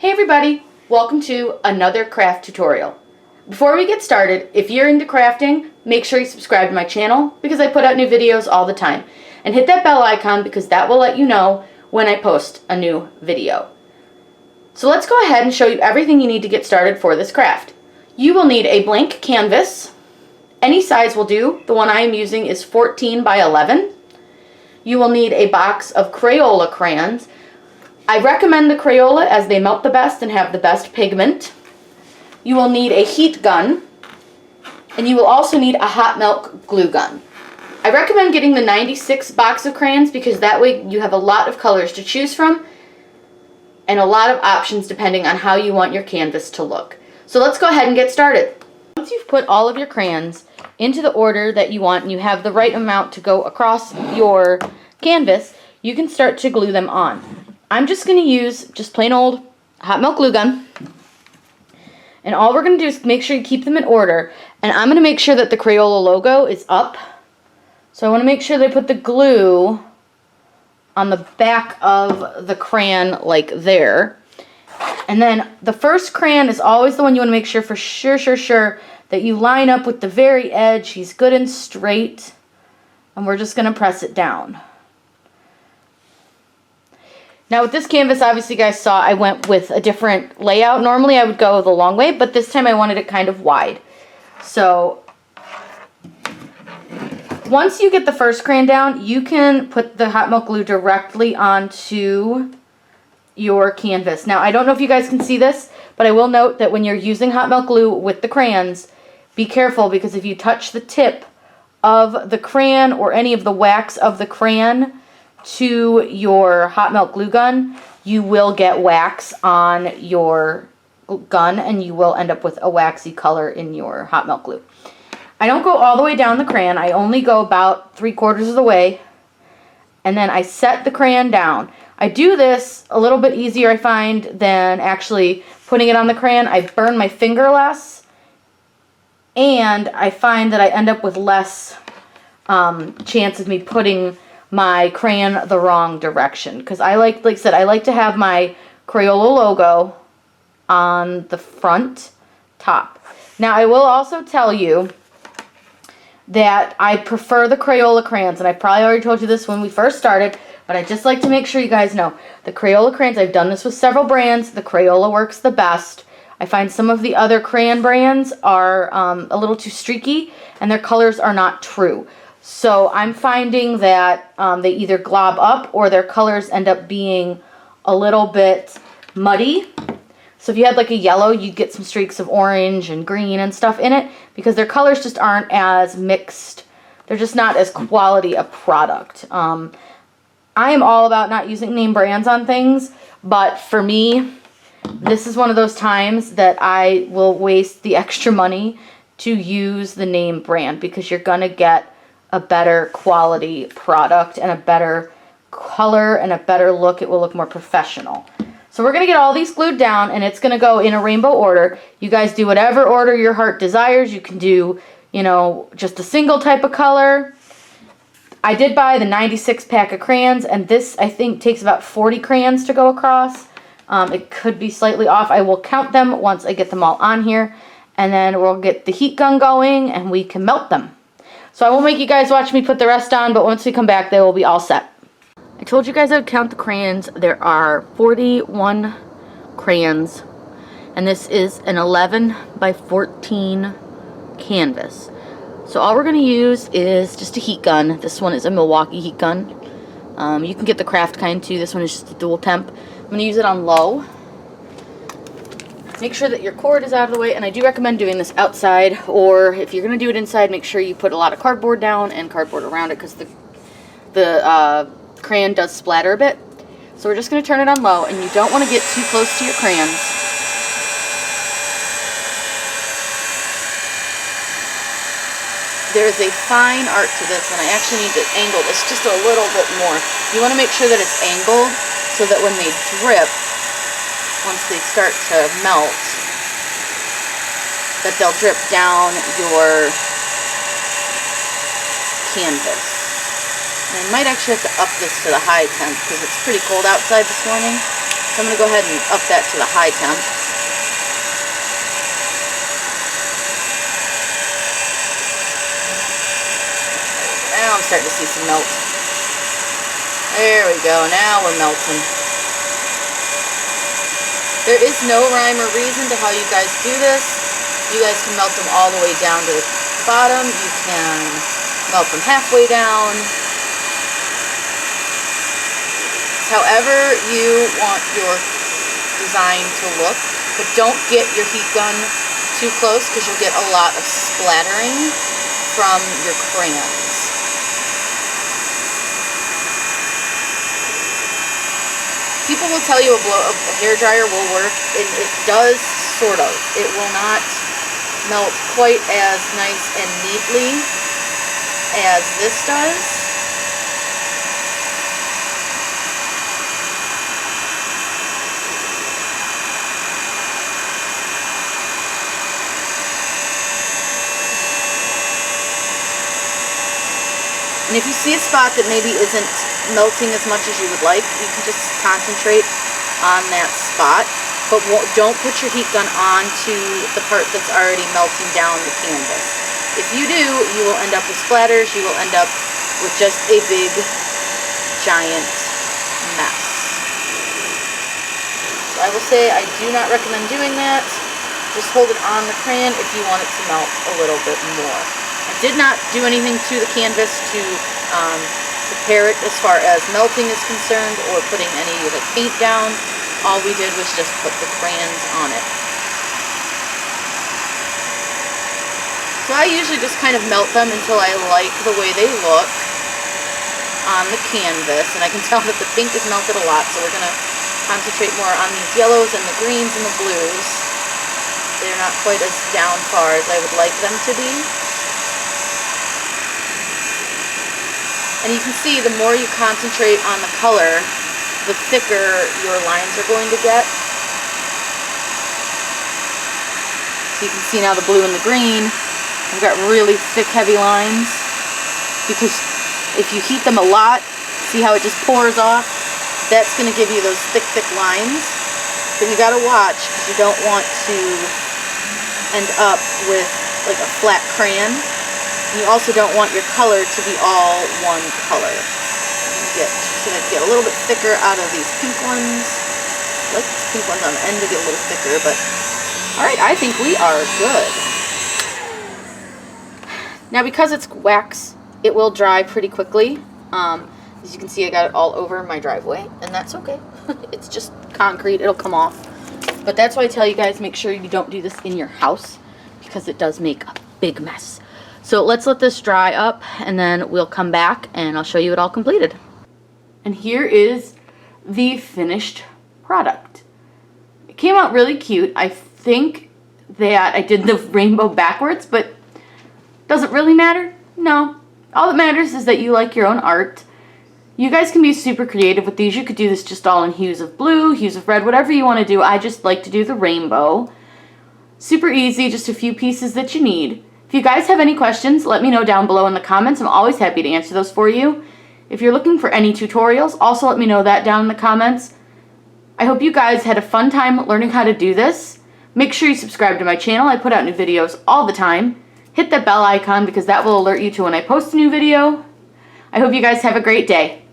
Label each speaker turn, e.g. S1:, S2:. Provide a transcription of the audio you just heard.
S1: Hey everybody, welcome to another craft tutorial. Before we get started, if you're into crafting, make sure you subscribe to my channel because I put out new videos all the time. And hit that bell icon because that will let you know when I post a new video. So let's go ahead and show you everything you need to get started for this craft. You will need a blank canvas. Any size will do. The one I am using is 14 by 11. You will need a box of Crayola crayons. I recommend the Crayola as they melt the best and have the best pigment. You will need a heat gun, and you will also need a hot melt glue gun. I recommend getting the 96 box of crayons because that way you have a lot of colors to choose from and a lot of options depending on how you want your canvas to look. So let's go ahead and get started. Once you've put all of your crayons into the order that you want and you have the right amount to go across your canvas, you can start to glue them on. I'm just going to use just plain old hot melt glue gun. And all we're going to do is make sure you keep them in order. And I'm going to make sure that the Crayola logo is up. So I want to make sure they put the glue on the back of the crayon like there. And then the first crayon is always the one you want to make sure for sure that you line up with the very edge. He's good and straight. And we're just going to press it down. Now with this canvas, obviously you guys saw I went with a different layout. Normally I would go the long way, but this time I wanted it kind of wide. So once you get the first crayon down, you can put the hot melt glue directly onto your canvas. Now I don't know if you guys can see this, but I will note that when you're using hot melt glue with the crayons, be careful because if you touch the tip of the crayon or any of the wax of the crayon to your hot melt glue gun, you will get wax on your gun and you will end up with a waxy color in your hot melt glue. I don't go all the way down the crayon. I only go about 3/4 of the way, and then I set the crayon down. I do this a little bit easier, I find, than actually putting it on the crayon. I burn my finger less, and I find that I end up with less chance of me putting my crayon the wrong direction, because like I said, I like to have my Crayola logo on the front top. Now I will also tell you that I prefer the Crayola crayons, and I probably already told you this when we first started, but I just like to make sure you guys know the Crayola crayons, I've done this with several brands, the Crayola works the best. I find some of the other crayon brands are a little too streaky and their colors are not true. So I'm finding that they either glob up or their colors end up being a little bit muddy. So if you had like a yellow, you'd get some streaks of orange and green and stuff in it because their colors just aren't as mixed. They're just not as quality a product. I am all about not using name brands on things, but for me, this is one of those times that I will waste the extra money to use the name brand because you're going to get a better quality product and a better color and a better look. It will look more professional. So we're going to get all these glued down, and it's going to go in a rainbow order. You guys do whatever order your heart desires. You can do, you know, just a single type of color. I did buy the 96 pack of crayons, and this I think takes about 40 crayons to go across. It could be slightly off. I will count them once I get them all on here, and then we'll get the heat gun going and we can melt them. So I won't make you guys watch me put the rest on, but once we come back, they will be all set. I told you guys I would count the crayons. There are 41 crayons, and this is an 11 by 14 canvas. So all we're going to use is just a heat gun. This one is a Milwaukee heat gun. You can get the craft kind too. This one is just a dual temp. I'm going to use it on low. Make sure that your cord is out of the way, and I do recommend doing this outside, or if you're going to do it inside, make sure you put a lot of cardboard down and cardboard around it because the crayon does splatter a bit. So we're just going to turn it on low, and you don't want to get too close to your crayons. There's a fine art to this, and I actually need to angle this just a little bit more. You want to make sure that it's angled so that when they drip, once they start to melt, that they'll drip down your canvas. And I might actually have to up this to the high temp because it's pretty cold outside this morning. So I'm going to go ahead and up that to the high temp. Now I'm starting to see some melt. There we go. Now we're melting. There is no rhyme or reason to how you guys do this. You guys can melt them all the way down to the bottom. You can melt them halfway down. It's however you want your design to look. But don't get your heat gun too close because you'll get a lot of splattering from your crayons. People will tell you a hairdryer will work, and it does, sort of. It will not melt quite as nice and neatly as this does. And if you see a spot that maybe isn't melting as much as you would like, you can just concentrate on that spot. But don't put your heat gun onto the part that's already melting down the canvas. If you do, you will end up with splatters. You will end up with just a big, giant mess. So I will say I do not recommend doing that. Just hold it on the crayon if you want it to melt a little bit more. I did not do anything to the canvas to prepare it as far as melting is concerned or putting any of the paint down. All we did was just put the crayons on it. So I usually just kind of melt them until I like the way they look on the canvas. And I can tell that the pink is melted a lot, so we're going to concentrate more on these yellows and the greens and the blues. They're not quite as down far as I would like them to be. And you can see the more you concentrate on the color, the thicker your lines are going to get. So you can see now the blue and the green, I've got really thick, heavy lines. Because if you heat them a lot, see how it just pours off? That's going to give you those thick, thick lines. But you got to watch, because you don't want to end up with like a flat crayon. You also don't want your color to be all one color. Just going to get a little bit thicker out of these pink ones. I like these pink ones on the end to get a little thicker, but alright, I think we are good. Now because it's wax, it will dry pretty quickly. As you can see, I got it all over my driveway, and that's okay. It's just concrete, it'll come off. But that's why I tell you guys, make sure you don't do this in your house, because it does make a big mess. So let's let this dry up, and then we'll come back and I'll show you it all completed. And here is the finished product. It came out really cute. I think that I did the rainbow backwards, but does it really matter? No. All that matters is that you like your own art. You guys can be super creative with these. You could do this just all in hues of blue, hues of red, whatever you want to do. I just like to do the rainbow. Super easy, just a few pieces that you need. If you guys have any questions, let me know down below in the comments. I'm always happy to answer those for you. If you're looking for any tutorials, also let me know that down in the comments. I hope you guys had a fun time learning how to do this. Make sure you subscribe to my channel. I put out new videos all the time. Hit that bell icon because that will alert you to when I post a new video. I hope you guys have a great day.